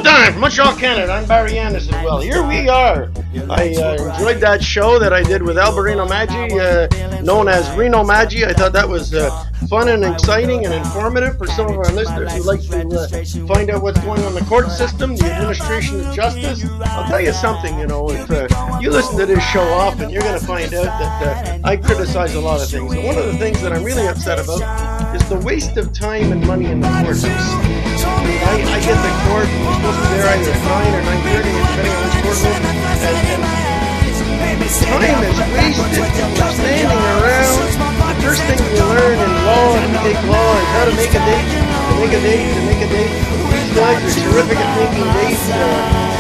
Showtime from Montreal, Canada. I'm Barry Anderson. Well, here we are. I enjoyed that show that I did with Alberino Maggi, known as Reno Maggi. I thought that was fun and exciting and informative for some of our listeners who like to find out what's going on in the court system, the administration of justice. I'll tell you something, if you listen to this show often, you're going to find out that I criticize a lot of things. And one of the things that I'm really upset about is the waste of time and money in the courthouse. I get to court, and we're supposed to be there either at 9 or 9:30, depending on which courtroom, and time is wasted. We're standing around. The first thing you learn in law, if you take law, is how to make a date, These guys are terrific at making dates.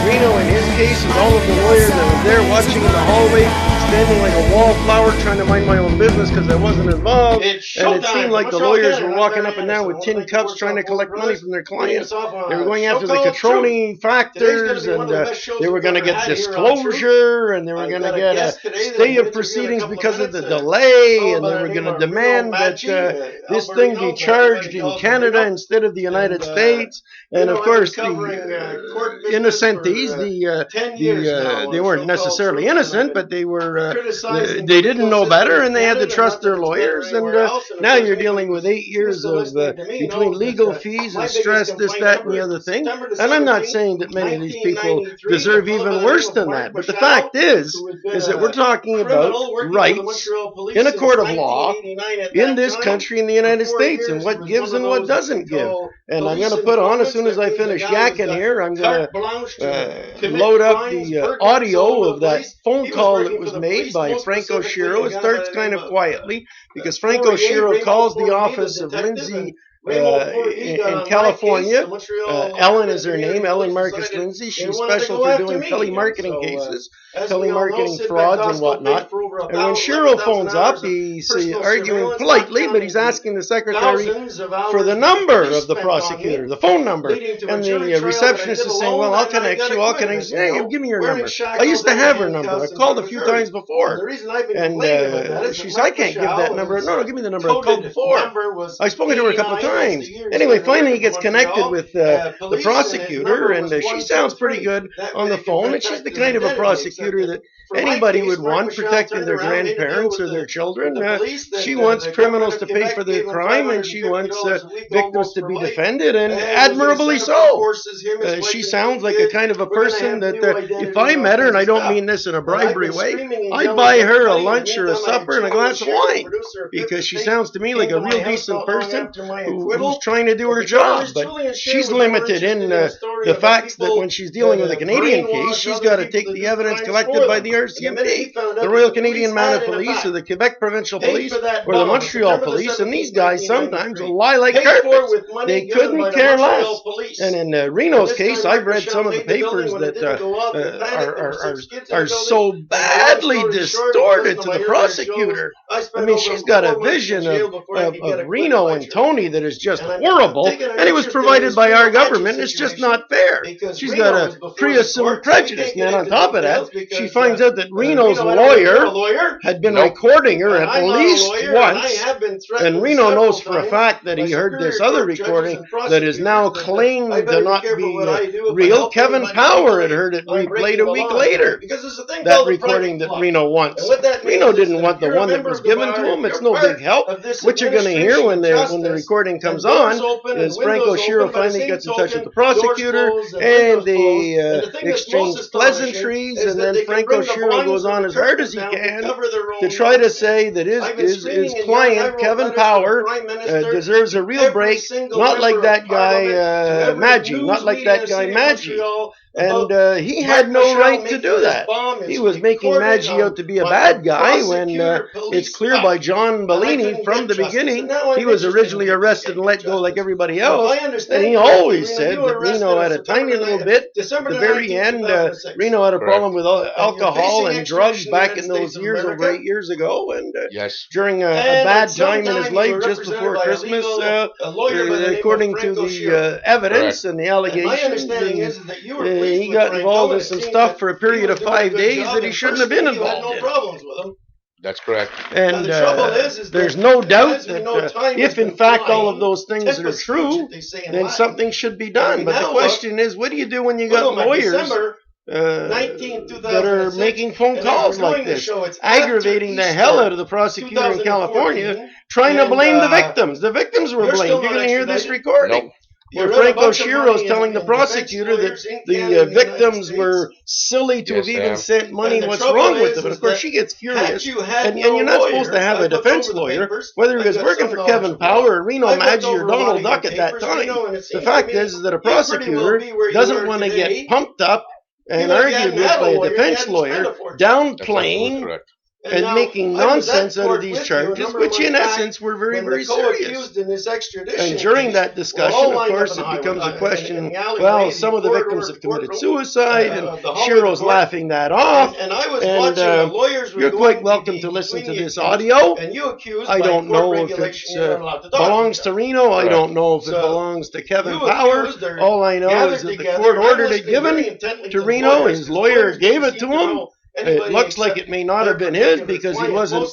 Reno, in his case, and all of the lawyers that were there watching in the hallway, standing like a wallflower trying to mind my own business because I wasn't involved. And it seemed like the lawyers were walking up and down with tin cups trying to collect money from their clients. They were going after the Catroni factors, and they were going to get disclosure, and they were going to get a stay of proceedings because of the delay, and they were going to demand that this thing be charged in Canada instead of the United States. And of course, the innocentees, they weren't necessarily innocent, but they were they didn't know better, and they had to trust their lawyers. And now you're dealing with 8 years of between legal fees and stress, this, that, and the other thing. And I'm not saying that many of these people deserve even worse than that. But the fact is that we're talking about rights in a court of law in this country, in the United States, and what gives and what doesn't give. And I'm going to put on, as soon as I finish yakking here, I'm going to load up the audio of that phone call that was made by Franco Shiro. It starts kind of quietly because Franco Shiro calls the office of Lindsay in California. Ellen is her name, Ellen Marcus Lindsay. She's special for doing telemarketing cases, telemarketing frauds and whatnot. And when Shiro phones up, he's arguing politely, but he's asking the secretary for the number of the prosecutor, the phone number. And the receptionist is saying, well, I'll connect you. Hey, give me your number. I used to have her number. I've called a few times before. And she said, I can't give that number. No, give me the number. I've called before. I've spoken to her a couple of times. Anyway, finally he gets connected with the prosecutor, and she sounds pretty good on the phone, and she's the kind of a prosecutor that anybody would want, protecting their grandparents or their children. She wants criminals to pay for their crime, and she wants victims to be defended, and admirably so. She sounds like a kind of a person that if I met her, and I don't mean this in a bribery way, I'd buy her a lunch or a supper and a glass of wine, because she sounds to me like a real decent person who's trying to do her job. But she's limited in the facts that when she's dealing with a Canadian case, she's got to take the evidence collected by the RCMP, the Royal Canadian Mounted Police, or the Quebec Provincial Police, or the Montreal Police, and these guys sometimes will lie like carpets. They couldn't care less. And in Reno's case, I've read some of the papers that are so badly distorted to the prosecutor. I mean, she's got a vision of Reno and Tony that is just horrible, and it was provided by our government. It's just not fair. She's got a preassumed prejudice, and on top of that, she finds out that Reno's lawyer had been recording her at least once, and Reno knows for a fact that he heard this other recording that is now claimed to not be real. Kevin Power had heard it replayed a week later, that recording that Reno wants. Reno didn't want the one that was given to him. It's no big help. What you're going to hear when the recording comes on is Franco Shiro finally gets in touch with the prosecutor, and they exchange pleasantries, and then Franco Shiro goes on as hard as he can to try to say that his client, Kevin Power, deserves a real break, not like that guy Maggi. And he had no right to do that. He was making Maggi out to be a bad guy when it's clear by John Bellini from the beginning he was originally arrested and let go like everybody else. And he always said that Reno had a tiny little bit at the very end. Reno had a problem with alcohol and drugs back in those years, over 8 years ago. And during a bad time in his life just before Christmas, according to the evidence and the allegations, he got involved in some stuff for a period of 5 days that he shouldn't have been involved in. That's correct. And there's no doubt that if in fact all of those things are true, then something should be done. But the question is, what do you do when you got lawyers that are making phone calls like this, aggravating the hell out of the prosecutor in California, trying to blame the victims? The victims were blamed. You're going to hear this recording. Where Franco Shiro is telling the prosecutor that the victims were silly to have even sent money. What's wrong with them? And of course, she gets furious. And you're not supposed to have a defense lawyer, whether he was working for Kevin Powell or Reno Maggi or Donald Duck at that time. The fact is that a prosecutor doesn't want to get pumped up and argued with by a defense lawyer, downplaying and making nonsense out of these charges, which in essence were very, very serious. And during that discussion, of course, it becomes a question, well, some of the victims have committed suicide, and Shiro's laughing that off, and you're quite welcome to listen to this audio. I don't know if it belongs to Reno. I don't know if it belongs to Kevin Powell. All I know is that the court ordered it given to Reno. His lawyer gave it to him. It looks like it may not have been his because he wasn't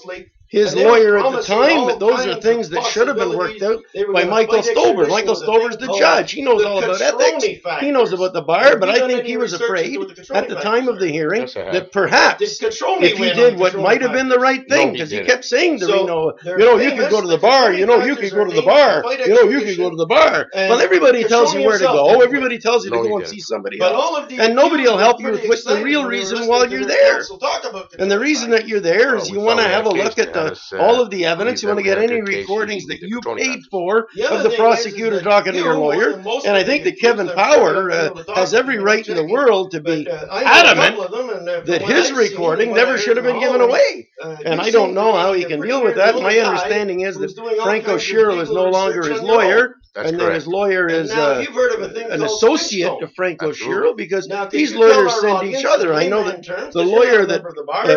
his lawyer at the time, but those are things that should have been worked out by Michael Stober. Michael Stober's the judge. He knows all about ethics. He knows about the bar, but I think he was afraid at the time of the hearing that perhaps if he did what might have been the right thing, because he kept saying to Reno, you could go to the bar, you could go to the bar, you could go to the bar. Well, everybody tells you where to go. Everybody tells you to go and see somebody else. And nobody will help you with what's the real reason why you're there. And the reason that you're there is you want to have a look at all of the evidence. You want to get any recordings that you paid for of the prosecutor talking to your lawyer. And I think that Kevin Powell has every right in the world to be adamant that his recording never should have been given away. And I don't know how he can deal with that. My understanding is that Franco Shiro is no longer his lawyer. And then his lawyer is an associate of Franco Shiro, because these lawyers send each other. I know that the lawyer that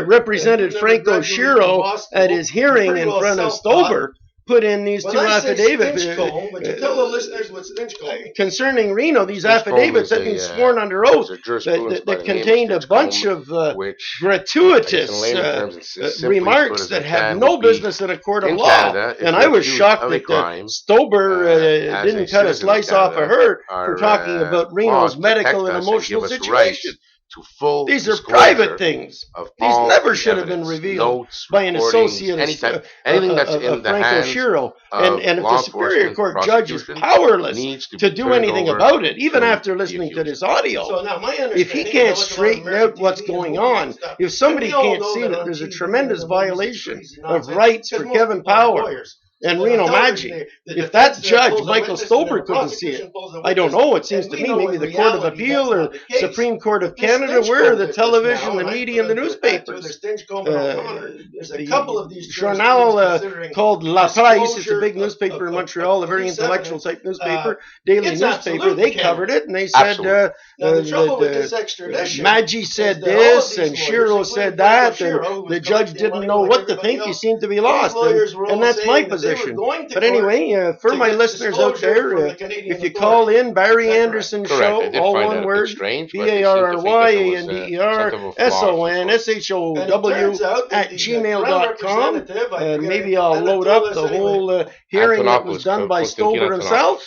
represented Franco Shiro at his hearing in front of Stober put in these two affidavits concerning Reno. These affidavits had been sworn under oath that contained a bunch of gratuitous remarks that had no business in a court of law. And I was shocked that Stober didn't cut a slice off of her for talking about Reno's medical and emotional situation. These are private things. These never should have been revealed by an associate of Franco Shiro. And if the Superior Court judge is powerless to do anything about it, even after listening to this audio, if he can't straighten out what's going on, if somebody can't see that there's a tremendous violation of rights for Kevin Powell and Reno Maggi, if that judge, Michael Stober, couldn't see it, I don't know. It seems to me maybe the Court of Appeal or Supreme Court of Canada, where are the television, the media, and the newspapers? The journal called La Presse, it's a big newspaper in Montreal, a very intellectual type newspaper, daily newspaper. They covered it, and they said Maggi said this, and Shiro said that, and the judge didn't know what to think. He seemed to be lost, and that's my position. But anyway, for my listeners out there, if you call in Barry Anderson Show, all one word, BARRYANDERSONSHOW @gmail.com, maybe I'll load up the whole hearing that was done by Stober himself,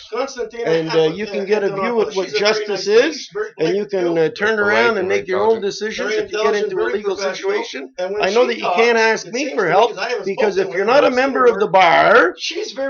and you can get a view of what justice is, and you can turn around and make your own decisions if you get into a legal situation. I know that you can't ask me for help, because if you're not a member of the bar,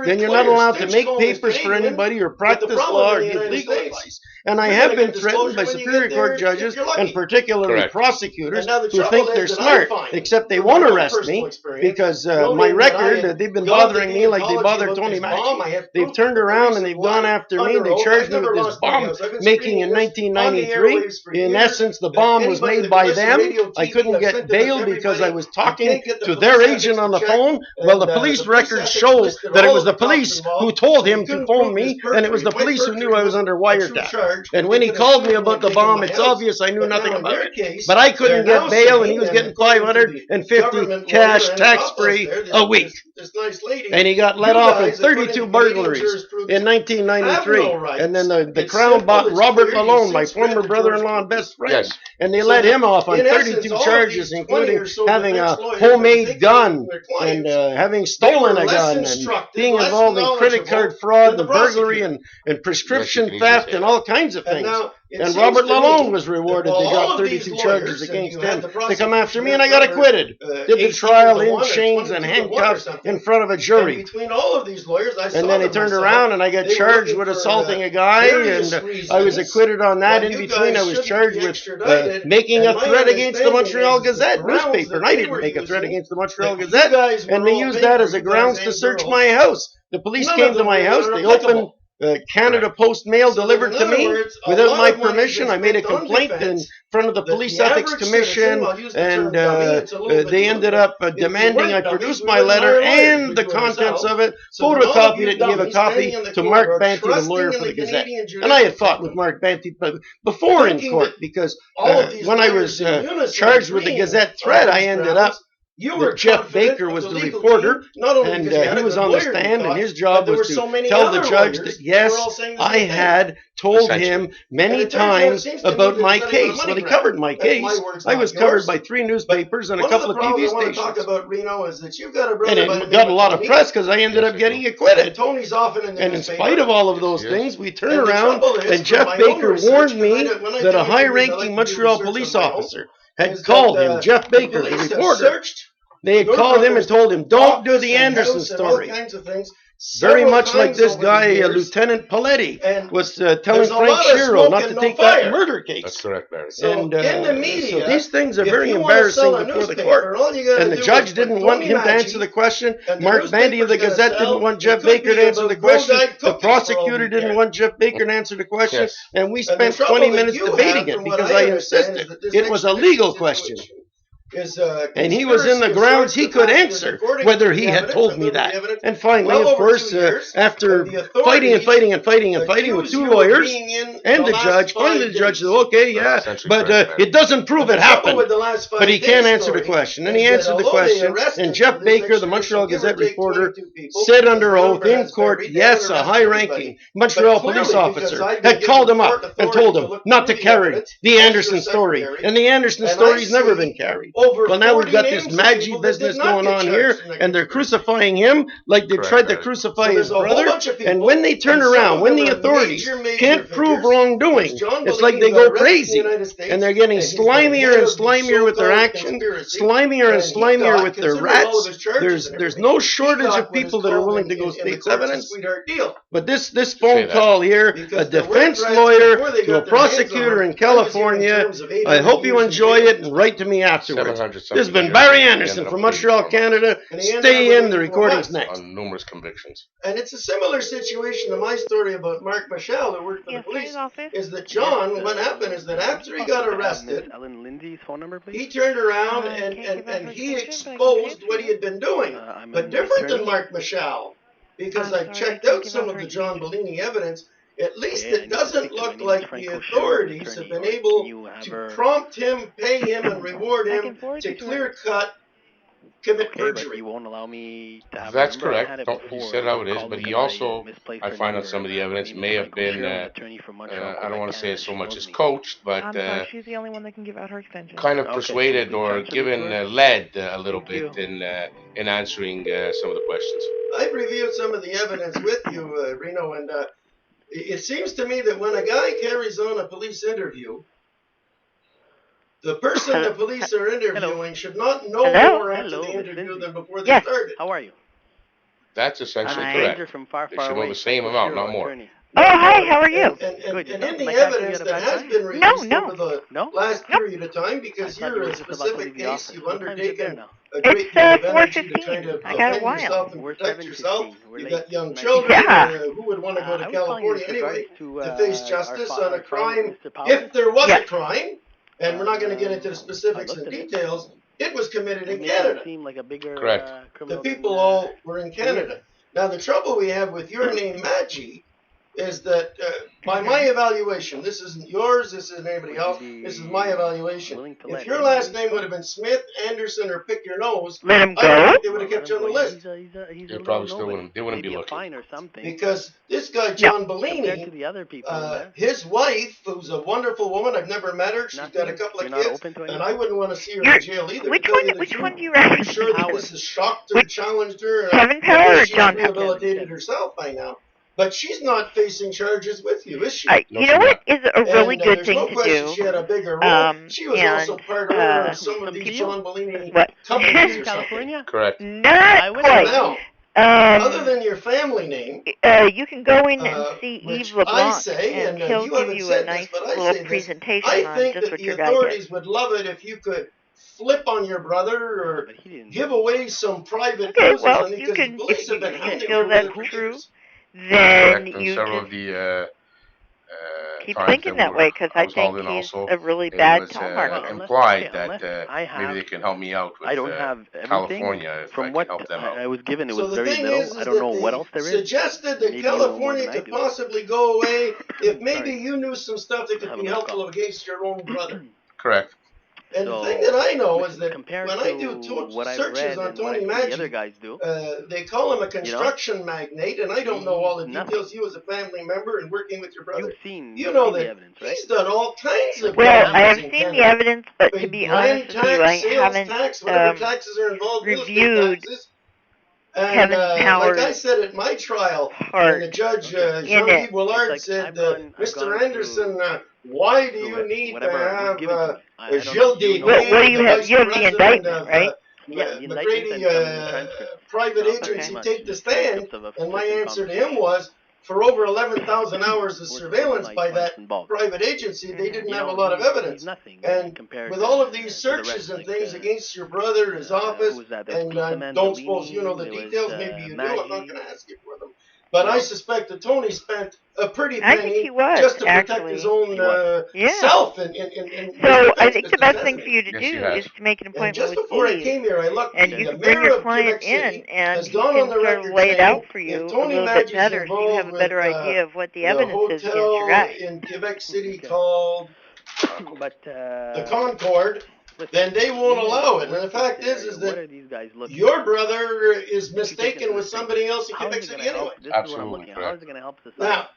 then you're not allowed to make papers for anybody or practice law or give legal advice. And I have been threatened by Superior Court judges, and particularly prosecutors, who think they're smart, except they won't arrest me because my record, they've been bothering me like they bothered Tony Maggi. They've turned around and they've gone after me, and they charged me with this bomb making in 1993. In essence, the bomb was made by them. I couldn't get bail because I was talking to their agent on the phone. Well, the police records show that it was the police who told him to phone me, and it was the police who knew I was under wiretap. And when he called me about the bomb, it's obvious I knew nothing about it. But I couldn't get bail, and he was getting $550 cash tax-free a week. this nice lady. And he got let off in 32 burglaries in 1993. And then the Crown bought Robert Lalonde, my former brother-in-law and best friend. Yes. And they let him off on 32 charges, including having a homemade gun and having stolen a gun and being involved in credit card fraud and burglary and prescription theft and all kinds of things. And Robert Lalonde was rewarded. They got 32 charges against him. They come after me and I got acquitted. Did the trial in chains and handcuffs in front of a jury. Between all of these lawyers, and then he turned around and I got charged with assaulting a guy, and I was acquitted on that. In between, I was charged with making a threat against the Montreal Gazette newspaper. And I didn't make a threat against the Montreal Gazette. And they used that as a grounds to search my house. The police came to my house. They opened Canada Post mail delivered to me without my permission. I made a complaint in front of the Police Ethics Commission, and they ended up demanding I produce my letter and the contents of it, photocopied it, and gave a copy to Mark Banty, the lawyer for the Gazette. And I had fought with Mark Banty before in court, because when I was charged with the Gazette threat, I ended up Jeff Baker was the reporter, and he was on the stand, and his job was to tell the judge that, yes, I had told him many times about my case. Well, he covered my case. I was covered by 3 newspapers and a couple of TV stations. And it got a lot of press because I ended up getting acquitted. And in spite of all of those things, we turned around, and Jeff Baker warned me that a high-ranking Montreal police officer had called him, Jeff Baker, the reporter. They had called him and told him, don't do the Anderson story. Very much like this guy, Lieutenant Paletti, was telling Frank Shiro not to take that murder case. That's correct, Barry. And so these things are very embarrassing before the court. And the judge didn't want him to answer the question. Mark Banty of the Gazette didn't want Jeff Baker to answer the question. The prosecutor didn't want Jeff Baker to answer the question. Yes. And we spent 20 minutes debating it because I insisted it was a legal question. And he was in the grounds he could answer whether he had told me that. And finally, of course, after fighting with 2 lawyers and the judge, finally the judge said, okay, yeah, but it doesn't prove it happened. But he can't answer the question. And he answered the question, and Jeff Baker, the Montreal Gazette reporter, said under oath in court, yes, a high-ranking Montreal police officer had called him up and told him not to carry the Anderson story. And the Anderson story's never been carried. Well, now we've got this Maggi business going on here, and they're crucifying him like they tried to crucify his brother. And when they turn around, when the authorities can't prove wrongdoing, it's like they go crazy. And they're getting slimier and slimier with their actions, slimier and slimier with their rats. There's no shortage of people that are willing to go state's evidence. But this phone call here, a defense lawyer to a prosecutor in California, I hope you enjoy it and write to me afterwards. This has been Barry Anderson from Montreal, Canada. Stay in, the recording's next. On numerous convictions. And it's a similar situation to my story about Mark Michel, who worked for the police, is that John, what happened is that after he got arrested, Ellen Lindsay's phone number, please? he turned around and he exposed what he had been doing, but different than Mark Michel, because I checked out some of the John Bellini evidence. At least it doesn't look like the authorities have been able to prompt him, pay him, and reward him to clear-cut commit perjury. You won't allow me to have That's correct. He said how it is, but he also, I find out some of the evidence may have been, I don't want to say it so much as coached, but she's the only one that can give out her extension. Kind of persuaded or given led a little bit in answering some of the questions. I've reviewed some of the evidence with you, Reno, and it seems to me that when a guy carries on a police interview, the person the police are interviewing should not know more after the interview than before they started. How are you? That's essentially correct. From far, they should know the same amount, not more. Oh, hi, how are you? And in the evidence that has been released over the last period of time, because you're a specific case, you've undertaken a great deal of energy to try to defend yourself and protect yourself. You've got young children who would want to go to California anyway to face justice on a crime, if there was a crime, and we're not going to get into the specifics and details. It was committed in Canada. Correct. The people all were in Canada. Now, the trouble we have with your name, Maggi, is that by my evaluation, this isn't yours, this isn't anybody else, this is my evaluation. If your last name would have been Smith, Anderson, or pick your nose, Let him I don't go? think they would have kept you on the list. They probably still wouldn't. They wouldn't be looking. Fine or something. Because this guy, John Compared to Bellini, the other people, his wife, who's a wonderful woman, I've never met her, she's got a couple of kids, and I wouldn't want to see her in jail either. Which to tell you the one truth. do you I'm reference? sure that this has shocked her, challenged her, and Kevin I Power or guess she's John Power? rehabilitated herself by now. But she's not facing charges with you, is she? You know what is a really And, good there's thing no to question do? she had a bigger role. She was also and, part owner of some of these John Bellini What? companies or something. California? Correct. Not would quite. Now, other than your family name, you can go in and see which Yves LeBlanc, I say, and and he'll you give haven't you a said nice this, but I little say this, presentation I on think just that what the your guy did. authorities would love it if you could flip on your brother or But he didn't. give away some private Okay, houses well, on you because can, the police if have been you hounding feel him that's for true, years. then Correct. And you several just of the keep times thinking that way, because I was hauled think in he's also, a really it bad was telemarketer. implied unless that I have- maybe they can help me out with I don't have everything. California if I From can what help them out. I was given, it So was the very thing little. is I don't know that what they else there is. suggested that Maybe you know more California than I could do. possibly go away if maybe Sorry. you knew some stuff that could Have be a helpful call. against your own brother. Correct. And So, the thing that I know is that compared when I to do what I've searches read on and what I Tony see the other Maggi, guys do, they call him a construction magnate, and I don't know all the Nothing. details. You as a family member and working with your brother, you've seen, you know the that evidence, right? he's done all kinds of Well, things I have in seen Canada. the evidence, but to Big be land honest with you, I sales haven't tax, whatever taxes are involved, real estate reviewed taxes. And Kevin like I Power's said at my trial, and part the judge, in it. Jean-Yves Willard, It's like, said, I've Mr. gone Anderson, through why do you need to whatever was have given to me. I don't know Gilles if you know. What do Desbiens, you the have? vice You have the president indictment, of right? Yeah, the indictment McGrady and some transcripts. private Not very agency much, take the just stand? transcripts of a And my certain answer to conversation. him was, for over 11,000 hours of With surveillance my by that clients involved. private agency, they didn't You have a know, lot of he's evidence. nothing And compared with to- all of these to the searches rest, and like, things against your brother, his office, who was that? There was and I Peterman, don't Bellini, suppose you know the there was, details, maybe you do, I'm not Maggi. going to ask you for them. But You I know? suspect that Tony spent a pretty I think penny he was, just to protect actually. his own He was. Yeah. self. In So his I defense, think Mr. the best thing Chesney. for you to Yes, do he has. is to make an And appointment just with before I Eve, came here, I looked and the you can mayor bring your of client Quebec City in, and has he gone can on the sort record of lay it saying out for you if a Tony little Maggi bit better, so you have a better idea of what the evidence is against your hotel guy. in Quebec City Okay. called But the Concord, listen, then they won't even allow it. And the worst fact case is scenario, what that are these guys looking your at? brother is If you take it mistaken to with the somebody state, else in how is Quebec it City gonna anyway. help? This is what I'm Absolutely looking at. How correct. is it going to help society? Now,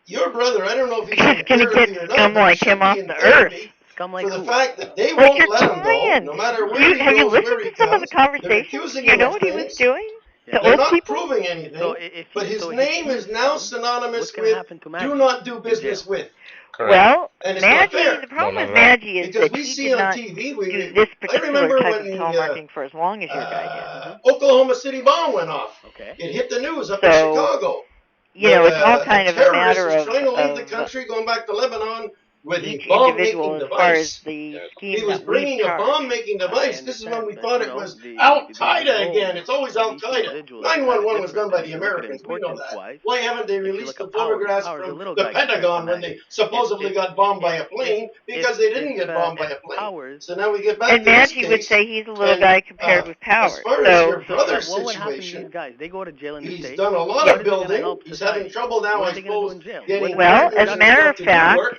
your brother, I don't know if he's It's in gonna therapy get or not, scum but he like should him be off in the therapy Scum like for the who? fact that they Like won't your let him go, client. no matter Do where you, he have you goes, listened where he to some of comes. the They're conversations? accusing Do you him know of what he was things. doing Yeah. to They're old not people? proving anything, So if but he, his so if name he is now scum, synonymous what's going to with happen to do Maggie? not do In business jail. with. Correct. Well, And it's not fair. the problem No, with not at all. Maggie is Because that we he see did on not TV, do this I particular remember type when of the telemarketing for as long as your guy Oklahoma City bomb went off. Okay. It hit the news up in So, Chicago. did. You know, That, it's all kind of a terrorist matter was trying to leave the of country, going back to Lebanon with a each bomb-making individual as far as device. the Yeah. scheme He was that we've bringing a charged. bomb-making device. This is when we understand, thought but, it you was know, Al-Qaeda the again. It's always these Al-Qaeda. individuals 911 are was done by the different. If you look at Americans. We know that. importance-wise, Why haven't they if you released look the at photographs Power's a from little the guy compared to Pentagon when Maggie. they supposedly got bombed by a plane because they didn't get bombed by a plane? Powers, So now we get back And to this Maggie would case. say he's a little and, guy compared with As Powers. far as So, your brother's what would happen to these situation, guys? They go to jail in the he's States. done a lot What of is it gonna building. help He's society? having trouble now, What I are they gonna do suppose, in jail? getting well, partners as a and matter stuff of to do fact, work,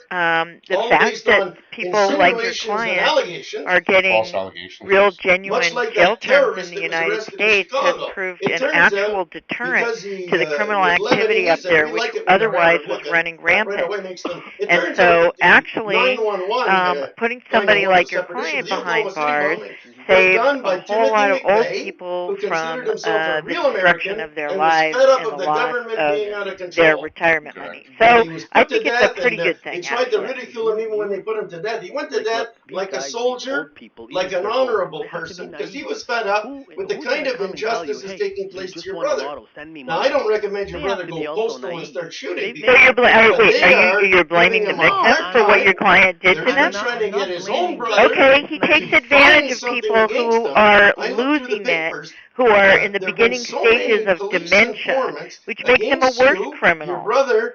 the all fact based that on people like your insinuations and client allegations. are getting False allegations. real, yes. Much genuine like jail that terms in terrorist the that was United arrested in States has Chicago. proved It an turns actual out deterrent because he to the criminal was activity up Lebanese, there, and we which like it when they're otherwise better was looking. running That right rampant. away makes them. It And turns so, out that the actually, 911, putting somebody 911 like was your separate issue. client The Oklahoma behind City bars bombing was saves done by a whole lot of Timothy old McVeigh, people who considered from himself a the real destruction American of their and was lives fed up and of the the loss government of being out of their control. retirement Correct. money. And So, he was I put to think it's a death, pretty and good they thing, tried to actually. ridicule him even when they put him to death. He went to death like a soldier, like an honorable person, because he was fed up with the kind of injustices taking place to your brother. Now, I don't recommend your brother go postal and start shooting So people. you're blaming the giving him a victims hard for what time. your client did They're to them? even trying to get his own brother. Okay, he takes advantage of something people against who them. are I looked through the losing it, papers. who are in the There have beginning been so stages many of police dementia, informants which makes them a against worse you, criminal. your brother,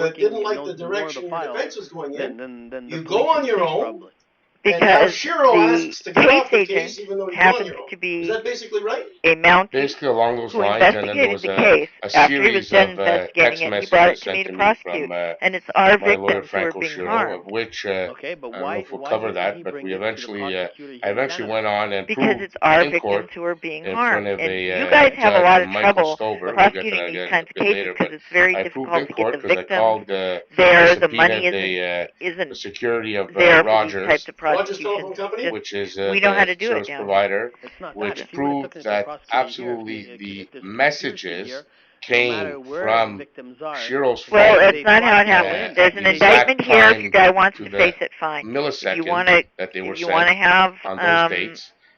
it, working didn't and like knows the more of direction the your file, defense was going in. then You the go police on is your safe, own, probably. and now Because Shiro the asks to get case off the agent case even though he's on happens your own. to Is be that basically right? a Mountie Basically along those who lines, and then there investigated was the case. a After he was series done of investigating text it, he brought it messages to me sent to to me prosecute. from And it's our my lawyer victims who are Franco being Shiro, harmed. of which Okay, but I don't know if we'll why cover didn't he that, but bring we it to the eventually, prosecutor I here in eventually Canada? went on and Because proved it's our in court victims who are being in front harmed. of And you a guys have a judge, lot of Michael trouble Stover. We'll get to prosecuting that these again kinds a of bit cases later, because but it's very I proved difficult in to get court the because I victims called, there. I The money subpoenaed the isn't security of there for these Rogers, types of Rogers Telephone prosecutions. Company? Just, which is we know how the to do it service down here. provider, It's not that. which If you would have proved taken it to the that prosecutor here, absolutely the if there's conspiracy messages here, no matter came where the from victims are, Shiro's Well, phone it's not how it happens. at There's an the exact indictment here. If your time guy wants to to the face it, fine. If you millisecond want to, that they were if you want to sent have on those dates.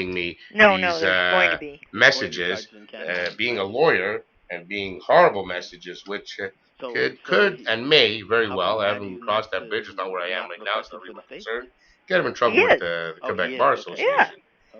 sending me No, these there's going to be. messages, being a lawyer and being horrible messages, which could and may very well, I haven't crossed that bridge, it's not where I am right now, as far as I'm concerned, get him in trouble He with is. the Oh, he Quebec is, Bar okay. Association. Yeah.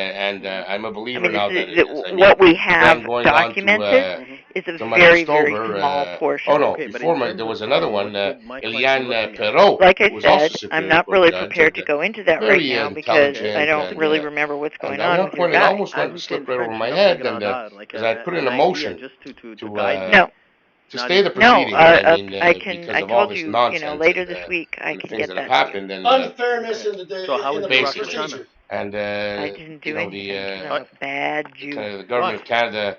and I'm a I believer mean, now this that is, it is. I mean, what we have then going on to, documented is a to very, Madame very Stover, small portion. oh no, Okay, but before in my, terms there of was another time, one, what my client be Eliane looking at? Perrault, Like who I was also said, Superior I'm not Court really judge, prepared to and go into that right very now because intelligent, I don't really and remember what's going at on one with your point it guy. almost went to slip right over French, my you know, head, like and like because I put in a an idea motion just to to guide me. No, to Not stay the even. no, proceedings. I mean, I can, because I of all told this you, nonsense later this week I and can things get that have that to you. happened, and Unfairness Okay. in the So how in is the it Rosh basically, Hashanah? procedure. and I didn't you do know anything. the I'm a bad Jew. kind of the government of Canada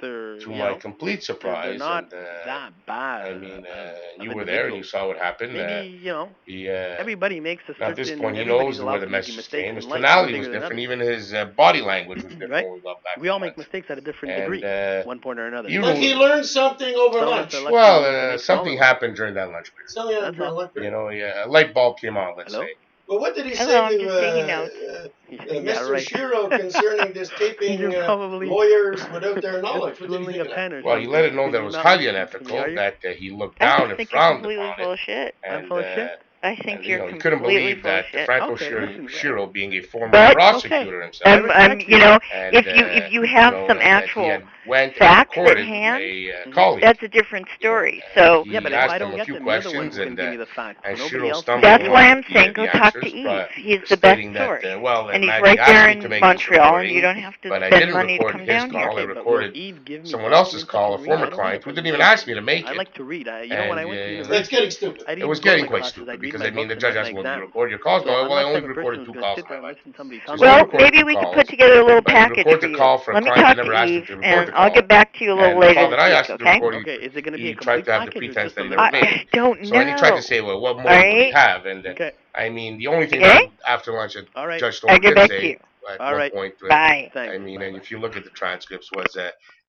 they're to my complete they're surprise, not and that bad. I mean, of you were there and you individuals. saw what happened. Maybe He, everybody makes a now at this certain. point, he Everybody's knows allowed where to the make message mistakes came. His in life, some tonality was bigger than different. others. Even his body language was different Right? when we got back. We all from make lunch. mistakes at a different And, degree, one point or another. you But he learned something over Some of us lunch. are lucky and it well, makes something all of us. happened during that lunch period. Something That's on all. lunch break. You know, a light bulb came on. Let's Hello? say. But what did he Hello, say I'm to just taking notes. Yeah, Mr. right. Shiro concerning this taping You're probably lawyers without their knowledge? What did he swimming think a of that? pen or Well, he something. let it know Can that you it was not highly listen to me, unethical, are you? that he looked I down just and think you're frowned completely upon full it. of shit. I'm And full of shit. I think And, you're you couldn't completely believe that bullshit. Franco Okay, listen, Shiro, being a former But- prosecutor himself, You know, and, if you have some that he actual had went facts and at recorded hand, a colleague. that's a different story. So He yeah, but if asked I him don't a get few them, you're the one questions, who can give me the facts. and Nobody Shiro else. stumbled that's along why I'm with saying the go talk to answers, Eve. He's the best stating source. that, well, And he's Maggie right asked there me to in make Montreal, this and recording, you don't have to but I spend didn't money to record come his down call. here. I Okay, but recorded will Eve give me someone documents else's I call, can a read? former I don't client, need who a didn't even presentation. ask me to make I it. like to read. You know, And, when I went to yeah, university, That's getting stupid. I didn't It was go to getting my quite classes. stupid I'd read because, my I mean, the books judge and asked write me, my well, do you exams. record your calls? So No, I'm well, I not only the type of recorded person 2 who's calls going to in sit my there and life. listen to somebody So talk he's only Well, about recorded maybe 2 we could calls, put together a little but he package records for a you. call for a Let me client that talk never to asked him Eve, to record and the I'll call. get back to you a little And the later call that I this asked week, him to okay? record, Okay, is it going to be a he tried complete to have the package or pretense just that a he little never made I it. don't So, and he tried know. to say, well, what more All would he right? have? And, Okay. I mean, the only thing Okay? that after lunch that All right. Judge I'll Stover get did back to say you. at All one right. point, Bye. Thanks. I mean, and Bye-bye. if you look at the transcripts, was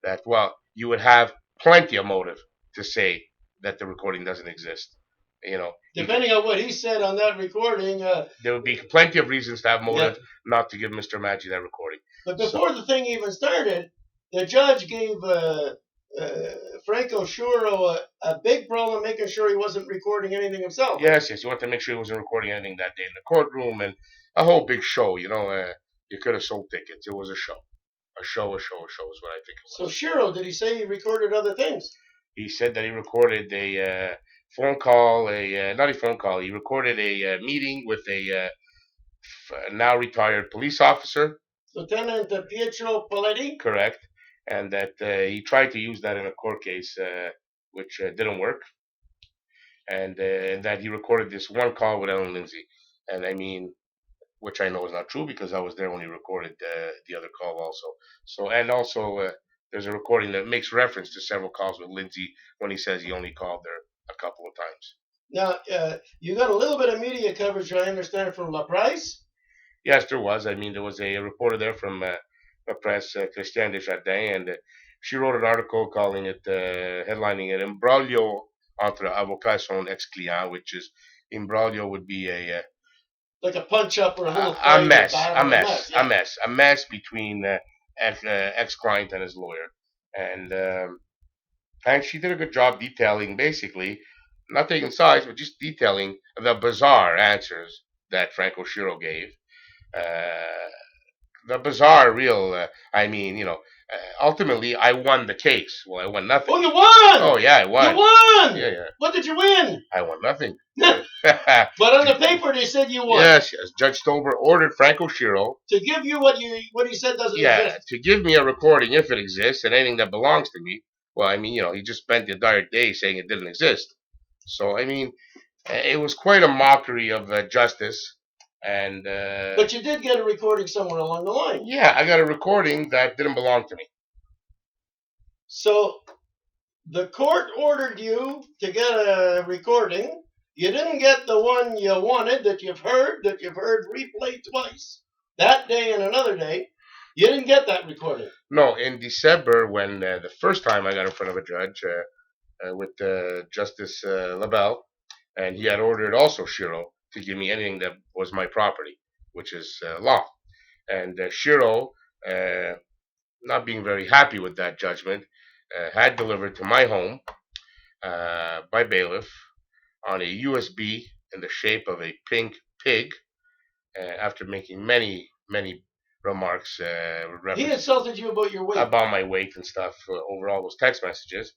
that, well, you would have plenty of motive to say that the recording doesn't exist. You know, Depending on what he said on that recording. there would be plenty of reasons to have motive not to give Mr. Maggi that recording. But before the thing even started, the judge gave Franco Shuro a big problem making sure he wasn't recording anything himself. Yes, you want to make sure he wasn't recording anything that day in the courtroom, and a whole big show. You know, you could have sold tickets. It was a show. A show is what I think it So was. Shuro, did he say he recorded other things? He said that he recorded a phone call, not a phone call. He recorded a meeting with a now retired police officer. Lieutenant Pietro Paletti? Correct. And that he tried to use that in a court case, which didn't work. And that he recorded this one call with Ellen Lindsay. And I mean, which I know is not true because I was there when he recorded the other call also. So, and also there's a recording that makes reference to several calls with Lindsay when he says he only called her a couple of times. Now, you got a little bit of media coverage, I understand, from La Presse? Yes, there was. I mean, there was a reporter there from La Presse, Christiane Desjardins, and she wrote an article calling it, headlining it, Imbroglio entre avocat et son ex-client, which is, imbroglio would be Like a punch-up or a little fight? A mess between ex-client and his lawyer. And she did a good job detailing, basically, not taking sides, but just detailing the bizarre answers that Franco Shiro gave. The bizarre, real, I mean, ultimately, I won the case. Well, I won nothing. Oh, you won! Oh, yeah, I won. You won! Yeah. What did you win? I won nothing. But on the paper, they said you won. Yes. Judge Stover ordered Franco Shiro to give you what he said doesn't exist. to give me a recording if it exists and anything that belongs to me. Well, I mean, he just spent the entire day saying it didn't exist. So, I mean, it was quite a mockery of justice. And but you did get a recording somewhere along the line. Yeah, I got a recording that didn't belong to me. So the court ordered you to get a recording. You didn't get the one you wanted that you've heard replayed twice. That day and another day. You didn't get that recording. No, in December, when the first time I got in front of a judge with Justice LaBelle, and he had ordered also Shiro to give me anything that was my property, which is law. And Shiro, not being very happy with that judgment, had delivered to my home by bailiff on a USB in the shape of a pink pig, after making many remarks. He insulted you about your weight. About my weight and stuff over all those text messages.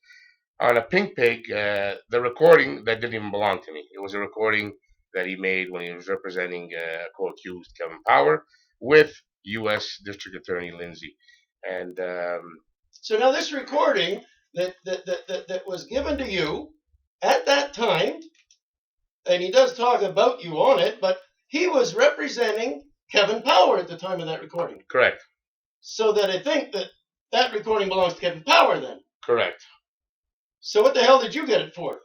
On a pink pig, the recording that didn't even belong to me. It was a recording that he made when he was representing co-accused Kevin Power with U.S. District Attorney Lindsay. And so now this recording that was given to you at that time, and he does talk about you on it, but he was representing Kevin Power at the time of that recording. Correct. So that I think that recording belongs to Kevin Power then. Correct. So what the hell did you get it for?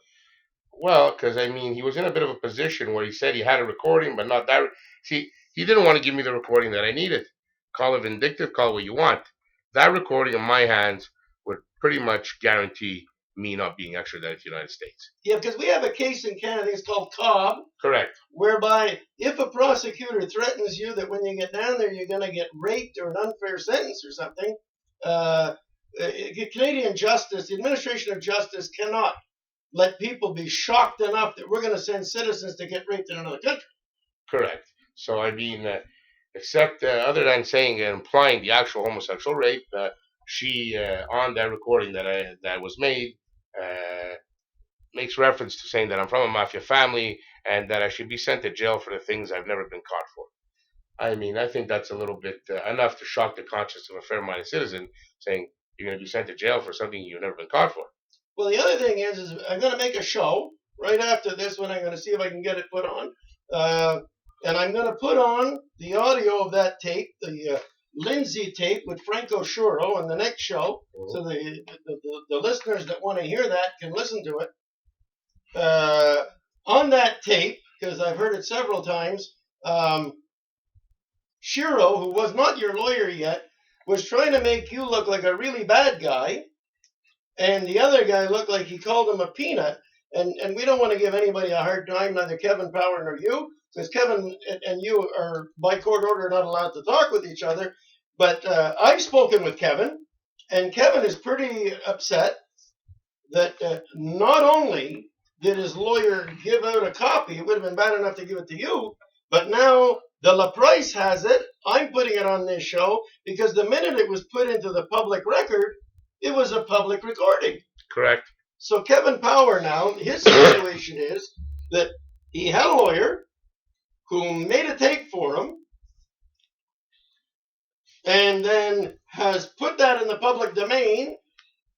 Well, because, I mean, he was in a bit of a position where he said he had a recording, but not that. See, he didn't want to give me the recording that I needed. Call it vindictive, call it what you want. That recording in my hands would pretty much guarantee me not being extradited to the United States. Yeah, because we have a case in Canada, it's called Cobb. Correct. Whereby if a prosecutor threatens you that when you get down there you're going to get raped or an unfair sentence or something, Canadian justice, the administration of justice cannot let people be shocked enough that we're going to send citizens to get raped in another country. Correct. So I mean, except other than saying and implying the actual homosexual rape, she on that recording that was made makes reference to saying that I'm from a mafia family and that I should be sent to jail for the things I've never been caught for. I mean, I think that's a little bit enough to shock the conscience of a fair-minded citizen, saying you're going to be sent to jail for something you've never been caught for. Well, the other thing is I'm going to make a show right after this one. I'm going to see if I can get it put on. And I'm going to put on the audio of that tape, the Lindsay tape with Franco Shuro on the next show. So the listeners that want to hear that can listen to it. On that tape, because I've heard it several times, Shuro, who was not your lawyer yet, was trying to make you look like a really bad guy, and the other guy looked like he called him a peanut. And we don't want to give anybody a hard time, neither Kevin Power nor you, because Kevin and you are, by court order, not allowed to talk with each other. But I've spoken with Kevin, and Kevin is pretty upset that not only did his lawyer give out a copy, it would have been bad enough to give it to you, but now the LaPrice has it. I'm putting it on this show because the minute it was put into the public record, it was a public recording. Correct. So Kevin Power now, his situation is that he had a lawyer who made a tape for him and then has put that in the public domain,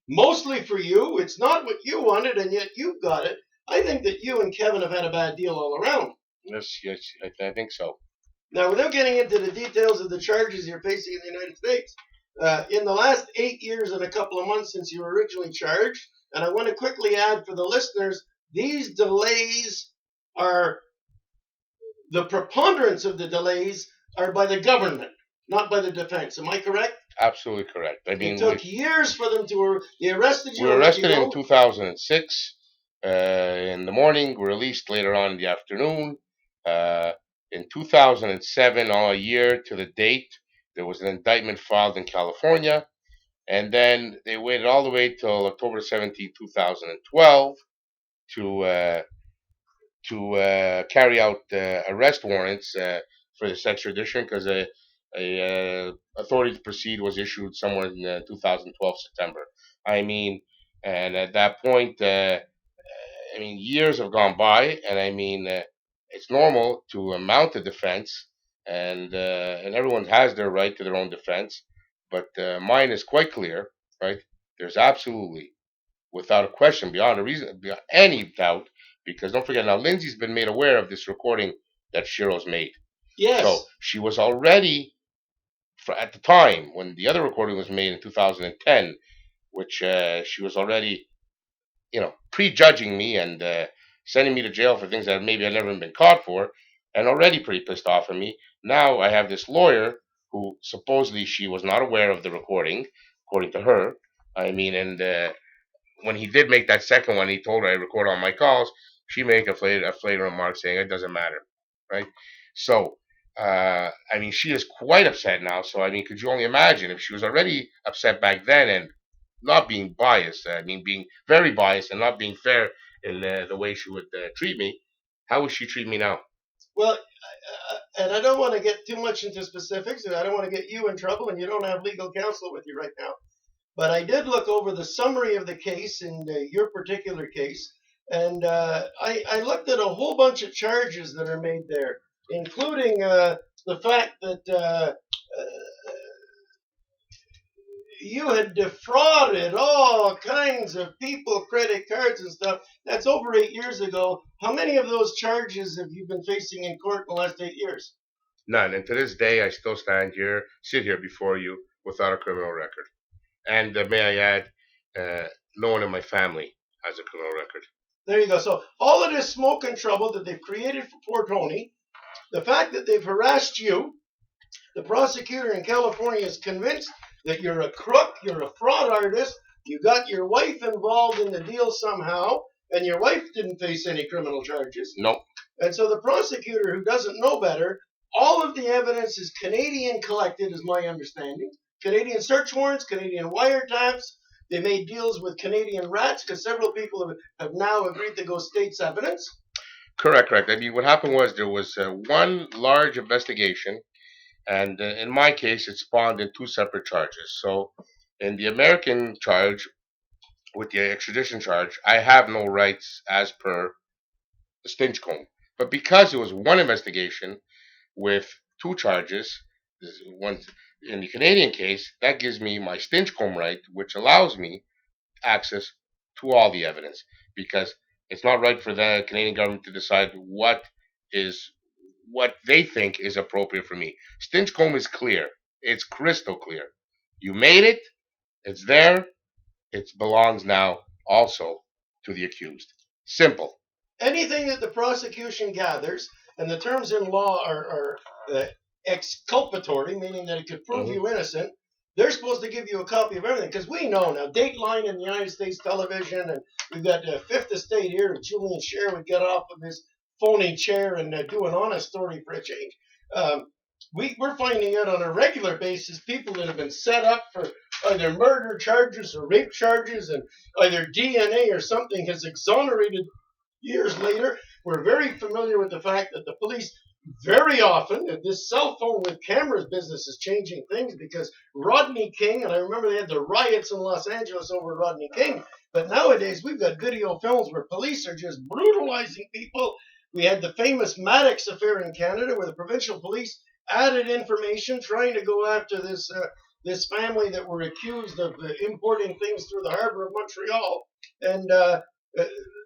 mostly for you. It's not what you wanted, and yet you got it. I think that you and Kevin have had a bad deal all around. Yes, I think so. Now, without getting into the details of the charges you're facing in the United States, in the last 8 years and a couple of months since you were originally charged, and I want to quickly add for the listeners, these delays are, the preponderance of the delays are by the government, not by the defense. Am I correct? Absolutely correct. I mean, it took years for them to, they arrested you. We were arrested in 2006 in the morning, released later on in the afternoon. In 2007, all a year to the date, there was an indictment filed in California. And then they waited all the way till October 17, 2012 to carry out arrest warrants for this extradition because a authority to proceed was issued somewhere in 2012 September. I mean, and at that point, I mean, years have gone by, and I mean, it's normal to mount a defense, and everyone has their right to their own defense. But mine is quite clear, right? There's absolutely, without a question, beyond any doubt, because don't forget now, Lindsay's been made aware of this recording that Shiro's made. Yes. So she was already, at the time when the other recording was made in 2010, which she was already, prejudging me and sending me to jail for things that maybe I'd never been caught for, and already pretty pissed off at me. Now I have this lawyer who supposedly she was not aware of the recording, according to her. I mean, and when he did make that second one, he told her I record all my calls. She made a flagrant remark saying it doesn't matter, right? So, I mean, she is quite upset now. So, I mean, could you only imagine if she was already upset back then and not being biased, I mean, being very biased and not being fair in the way she would treat me, how would she treat me now? Well, and I don't want to get too much into specifics, and I don't want to get you in trouble, and you don't have legal counsel with you right now. But I did look over the summary of the case in your particular case, and I looked at a whole bunch of charges that are made there, including the fact that you had defrauded all kinds of people, credit cards and stuff. That's over 8 years ago. How many of those charges have you been facing in court in the last 8 years? None. And to this day, I still sit here before you without a criminal record. And may I add, no one in my family has a criminal record. There you go. So all of this smoke and trouble that they've created for poor Tony, the fact that they've harassed you, the prosecutor in California is convinced that you're a crook, you're a fraud artist, you got your wife involved in the deal somehow, and your wife didn't face any criminal charges. No. And so the prosecutor, who doesn't know better, all of the evidence is Canadian collected, is my understanding. Canadian search warrants, Canadian wiretaps, They made deals with Canadian rats because several people have now agreed to go state's evidence. Correct, correct. I mean, what happened was there was one large investigation, and in my case, it spawned in two separate charges. So, in the American charge, with the extradition charge, I have no rights as per the Stinchcombe. But because it was one investigation with two charges, one in the Canadian case, that gives me my Stinchcombe right, which allows me access to all the evidence because it's not right for the Canadian government to decide what they think is appropriate for me. Stinchcombe is clear. It's crystal clear. You made it. It's there. It belongs now also to the accused. Simple. Anything that the prosecution gathers, and the terms in law are exculpatory, meaning that it could prove you innocent, they're supposed to give you a copy of everything. Because we know now, Dateline in the United States television, and we've got Fifth Estate here, and Julian Scheer would get off of his phony chair and do an honest story for a change. We're finding out on a regular basis people that have been set up for either murder charges or rape charges, and either DNA or something has exonerated years later. We're very familiar with the fact that the police very often, this cell phone with cameras business is changing things because Rodney King, and I remember they had the riots in Los Angeles over Rodney King, but nowadays we've got video films where police are just brutalizing people. We had the famous Maddox affair in Canada where the provincial police added information trying to go after this family that were accused of importing things through the harbor of Montreal. And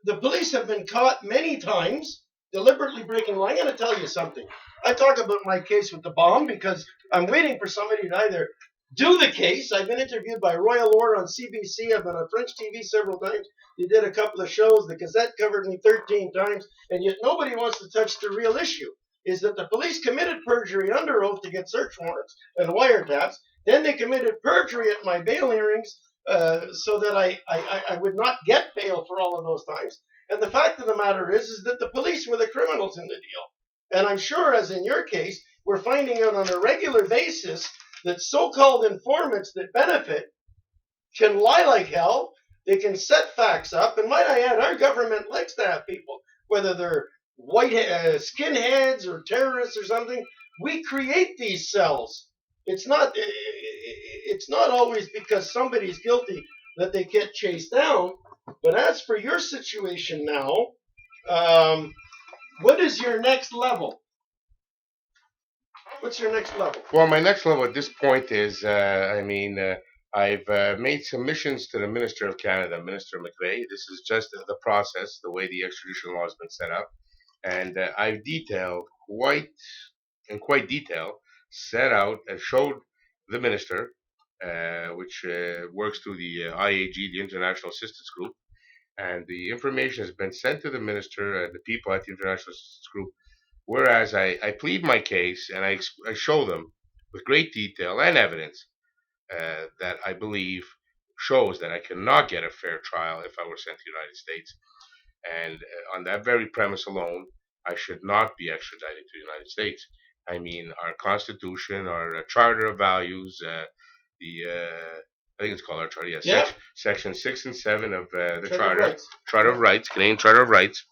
the police have been caught many times deliberately breaking law. I'm going to tell you something. I talk about my case with the bomb because I'm waiting for somebody to either do the case. I've been interviewed by Royal Orr on CBC. I've been on French TV several times. They did a couple of shows. The Gazette covered me 13 times. And yet nobody wants to touch the real issue, is that the police committed perjury under oath to get search warrants and wiretaps. Then they committed perjury at my bail hearings so that I would not get bail for all of those times. And the fact of the matter is that the police were the criminals in the deal. And I'm sure, as in your case, we're finding out on a regular basis that so-called informants that benefit can lie like hell. They can set facts up. And might I add, our government likes to have people, whether they're white skinheads or terrorists or something. We create these cells. It's not always because somebody's guilty that they get chased down. But as for your situation now, what is your next level? What's your next level? Well, my next level at this point is, I've made submissions to the Minister of Canada, Minister McVeigh. This is just the process, the way the extradition law has been set up. And I've detailed quite detail, set out and showed the minister, which works through the IAG, the International Assistance Group, and the information has been sent to the minister and the people at the International Assistance Group. Whereas I plead my case and I show them with great detail and evidence that I believe shows that I cannot get a fair trial if I were sent to the United States. And on that very premise alone, I should not be extradited to the United States. I mean, our Constitution, our Charter of Values, I think it's called our Charter, yes, Yeah. Section 6 and 7 of the Charter of Rights. Canadian Charter of Rights,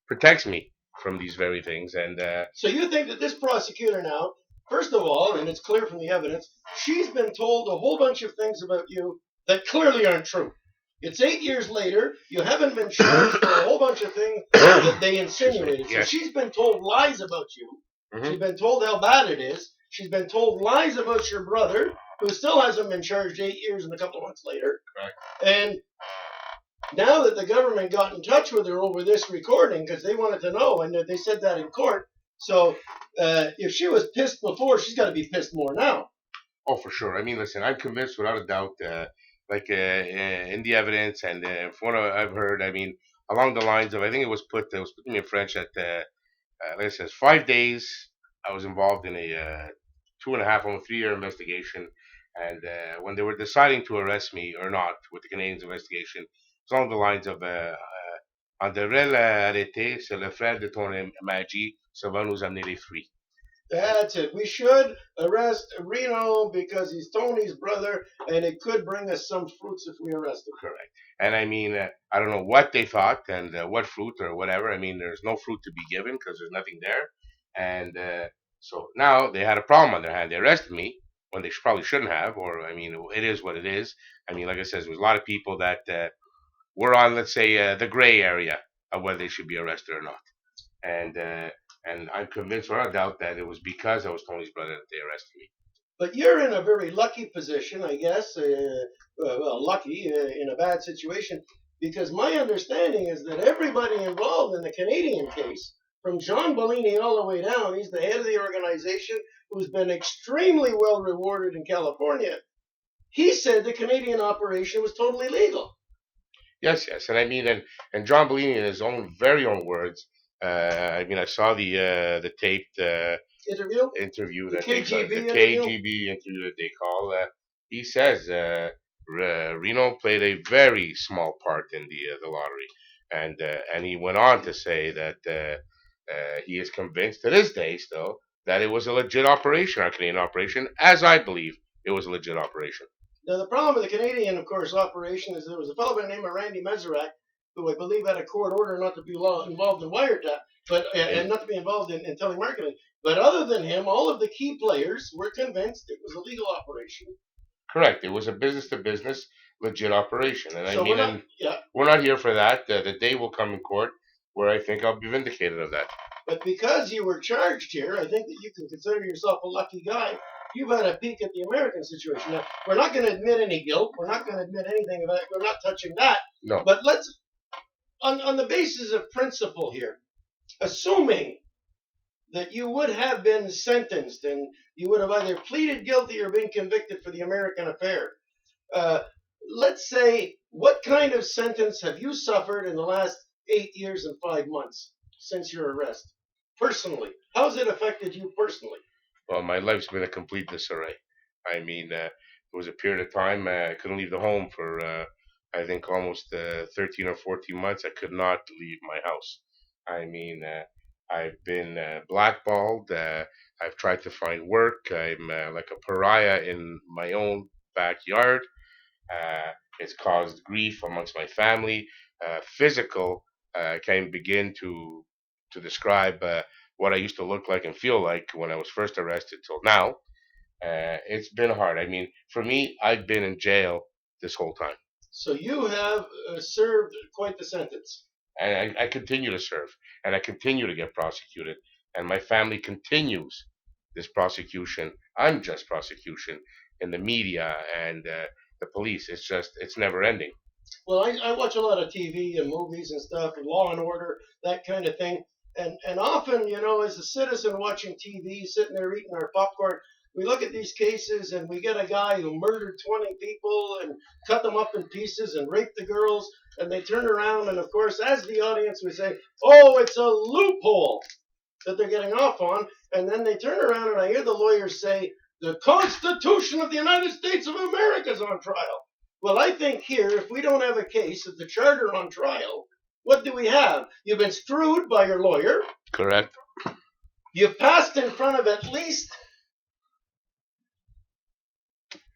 protects me from these very things. And So you think that this prosecutor now, first of all, and it's clear from the evidence, she's been told a whole bunch of things about you that clearly aren't true. It's 8 years later. You haven't been charged for a whole bunch of things that they insinuated. So Yes. she's been told lies about you. Mhm. She's been told how bad it is. She's been told lies about your brother, who still hasn't been charged 8 years and a couple of months later. Correct. And now that the government got in touch with her over this recording, because they wanted to know, and they said that in court. So if she was pissed before, she's got to be pissed more now. oh, for sure. I mean, listen, I'm convinced without a doubt, in the evidence and from what I've heard, I mean, along the lines of, I think it was put in French that, like I said, 5 days I was involved in a 2.5, almost 3 year investigation. And when they were deciding to arrest me or not with the Canadians investigation, it's along the lines of, on devrait l'arrêter, c'est le frère de ton Maggie, ça va nous amener les fruits. That's it. We should arrest Reno because he's Tony's brother, and it could bring us some fruits if we arrest him. Correct. And I mean, I don't know what they thought and what fruit or whatever. I mean, there's no fruit to be given because there's nothing there. And so now they had a problem on their hand. They arrested me when they probably shouldn't have. Or, I mean, it is what it is. I mean, like I said, there was a lot of people that were on, let's say, the gray area of whether they should be arrested or not. And I'm convinced without a doubt that it was because I was Tony's brother that they arrested me. But you're in a very lucky position, I guess. Lucky in a bad situation, because my understanding is that everybody involved in the Canadian case, from John Bellini all the way down, he's the head of the organization who's been extremely well rewarded in California. He said the Canadian operation was totally legal. Yes, and I mean, and John Bellini, in his own very own words. I mean, I saw the taped interview The that they call, KGB the interview? KGB interview that they call. He says Reno played a very small part in the lottery, and he went on to say that he is convinced to this day still that it was a legit operation, our Canadian operation, as I believe it was a legit operation. Now, the problem with the Canadian, of course, operation is there was a fellow by the name of Randy Meserak, who I believe had a court order not to be involved in wiretap, and not to be involved in telemarketing. But other than him, all of the key players were convinced it was a legal operation. Correct. It was a business-to-business legit operation, and So I mean, we're not here for that. The day will come in court where I think I'll be vindicated of that. But because you were charged here, I think that you can consider yourself a lucky guy. You've had a peek at the American situation. Now, we're not going to admit any guilt. We're not going to admit anything about it. We're not touching that. No. But let's, on the basis of principle here, assuming that you would have been sentenced and you would have either pleaded guilty or been convicted for the American affair, let's say, what kind of sentence have you suffered in the last 8 years and 5 months since your arrest? Personally, how's it affected you personally? Well, my life's been a complete disarray. I mean, there was a period of time I couldn't leave the home for, I think, almost 13 or 14 months. I could not leave my house. I mean, I've been blackballed. I've tried to find work. I'm like a pariah in my own backyard. It's caused grief amongst my family. Physical, I can't begin to describe what I used to look like and feel like when I was first arrested till now. It's been hard. I mean, for me, I've been in jail this whole time. So you have served quite the sentence. And I continue to serve, and I continue to get prosecuted, and my family continues this prosecution, unjust prosecution, in the media and the police. It's never ending. Well, I watch a lot of TV and movies and stuff, and Law and Order, that kind of thing. And often, as a citizen watching TV, sitting there eating our popcorn, we look at these cases and we get a guy who murdered 20 people and cut them up in pieces and raped the girls, and they turn around and, of course, as the audience, we say, oh, it's a loophole that they're getting off on, and then they turn around and I hear the lawyers say, the Constitution of the United States of America is on trial. Well, I think here, if we don't have a case of the Charter on trial, what do we have? You've been screwed by your lawyer. Correct. You've passed in front of at least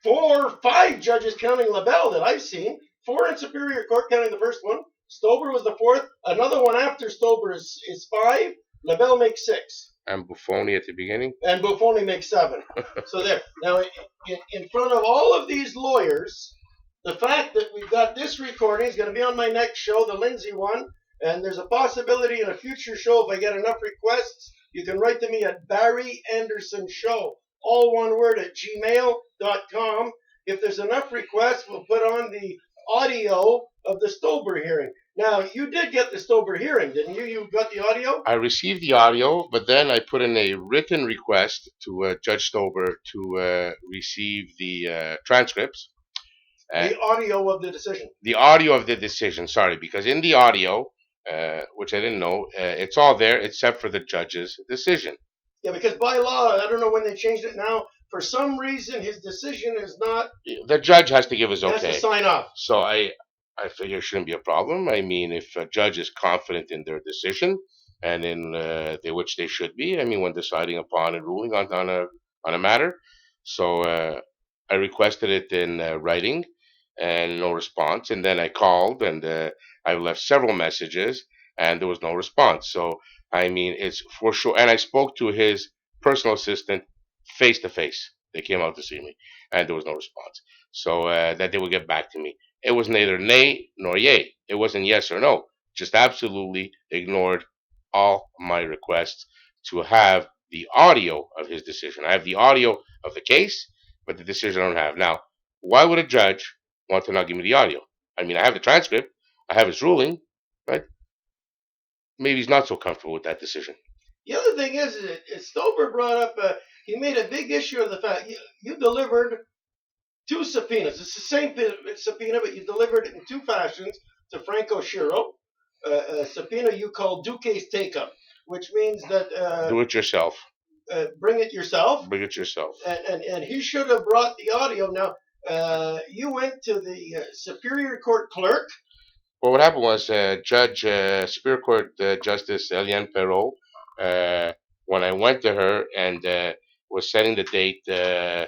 4 or 5 judges counting LaBelle that I've seen. 4 in Superior Court counting the first one. Stober was the 4th. Another one after Stober is 5. LaBelle makes 6. And Buffoni at the beginning. And Buffoni makes 7. So there. Now, in front of all of these lawyers, the fact that we've got this recording is going to be on my next show, the Lindsay one, and there's a possibility in a future show, if I get enough requests, you can write to me at Barry Anderson Show, all one word, at gmail.com. If there's enough requests, we'll put on the audio of the Stober hearing. Now, you did get the Stober hearing, didn't you? You got the audio? I received the audio, but then I put in a written request to Judge Stober to receive the transcripts. The audio of the decision. The audio of the decision, sorry, because in the audio, which I didn't know, it's all there except for the judge's decision. Yeah, because by law, I don't know when they changed it now, for some reason his decision is not... The judge has to give his okay. He has to sign off. So I figure it shouldn't be a problem. I mean, if a judge is confident in their decision and in which they should be. I mean, when deciding upon and ruling on a matter. So I requested it in writing, and no response. And then I called, and I left several messages, and there was no response. So I mean, it's for sure. And I spoke to his personal assistant face to face. They came out to see me, and there was no response. So that they would get back to me. It was neither nay nor yay. It wasn't yes or no. Just absolutely ignored all my requests to have the audio of his decision. I have the audio of the case, but the decision I don't have. Now, why would a judge want to not give me the audio? I mean, I have the transcript. I have his ruling, right? Maybe he's not so comfortable with that decision. The other thing is Stober brought up, he made a big issue of the fact you delivered 2 subpoenas. It's the same subpoena, but you delivered it in 2 fashions to Franco Shiro. A subpoena you call Duque's Take-Up, which means that... do it yourself. Bring it yourself. Bring it yourself. And he should have brought the audio. Now, you went to the Superior Court clerk. Well, what happened was Superior Court Justice Eliane Perrault, when I went to her and was setting the date to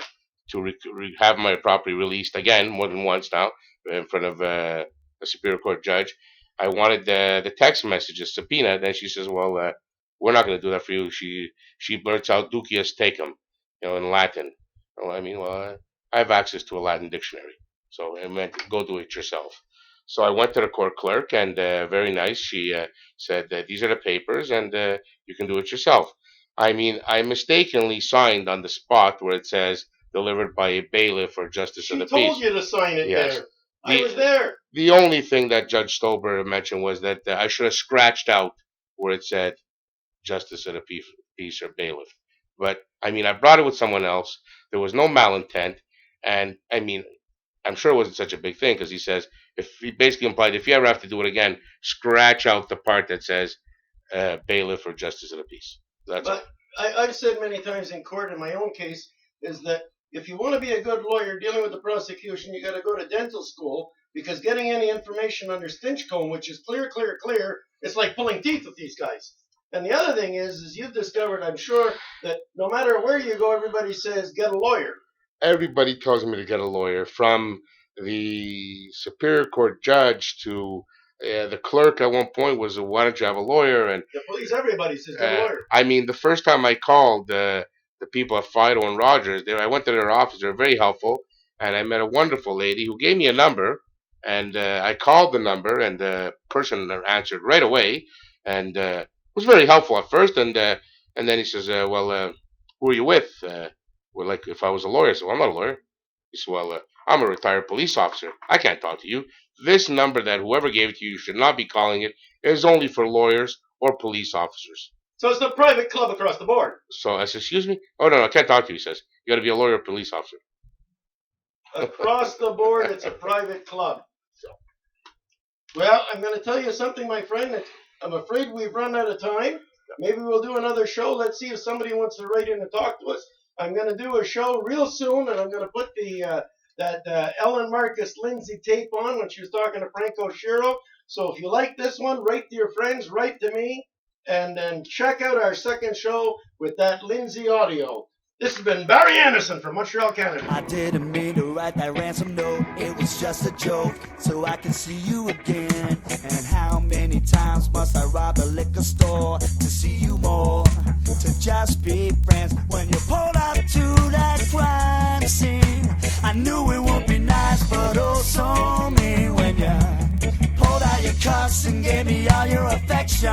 have my property released again, more than once now, in front of a Superior Court judge, I wanted the text messages subpoena. Then she says, well, we're not going to do that for you. She blurts out Duque's Take-Em, in Latin. Well, I mean, I have access to a Latin dictionary. So it meant go do it yourself. So I went to the court clerk, and very nice. She said that these are the papers, and you can do it yourself. I mean, I mistakenly signed on the spot where it says delivered by a bailiff or justice of the peace. She told you to sign it Yes. there. I was there. The only thing that Judge Stober mentioned was that I should have scratched out where it said justice of the peace or bailiff. But, I mean, I brought it with someone else. There was no malintent. And, I mean, I'm sure it wasn't such a big thing because he says, he basically implied if you ever have to do it again, scratch out the part that says bailiff or justice of the peace. That's all. I've said many times in court in my own case is that if you want to be a good lawyer dealing with the prosecution, you got to go to dental school, because getting any information under Stinchcombe, which is clear, it's like pulling teeth with these guys. And the other thing is you've discovered, I'm sure, that no matter where you go, everybody says, get a lawyer. Everybody tells me to get a lawyer, from the Superior Court judge to the clerk at one point was, why don't you have a lawyer? And the police, everybody says, get a lawyer. I mean, the first time I called the people at Fido and Rogers, I went to their office. They were very helpful, and I met a wonderful lady who gave me a number, and I called the number, and the person answered right away, and was very helpful at first, and then he says, well, who are you with? Well, like, if I was a lawyer. I said, well, I'm not a lawyer. He said, well, I'm a retired police officer. I can't talk to you. This number that whoever gave it to you should not be calling it. It is only for lawyers or police officers. So it's the private club across the board. So I said, excuse me? Oh, no, I can't talk to you, he says. You got to be a lawyer or police officer. Across the board, it's a private club. So, well, I'm going to tell you something, my friend. I'm afraid we've run out of time. Maybe we'll do another show. Let's see if somebody wants to write in and talk to us. I'm going to do a show real soon, and I'm going to put that Ellen Marcus Lindsay tape on when she was talking to Franco Shiro. So if you like this one, write to your friends, write to me, and then check out our second show with that Lindsay audio. This has been Barry Anderson from Montreal, Canada. I didn't mean to write that ransom note. It was just a joke, so I can see you again. And how many times must I rob the liquor store to see you more? To just be friends when you pulled out to that crime scene. I knew it would be nice, but oh so mean when you pulled out your cuffs and gave me all your affection.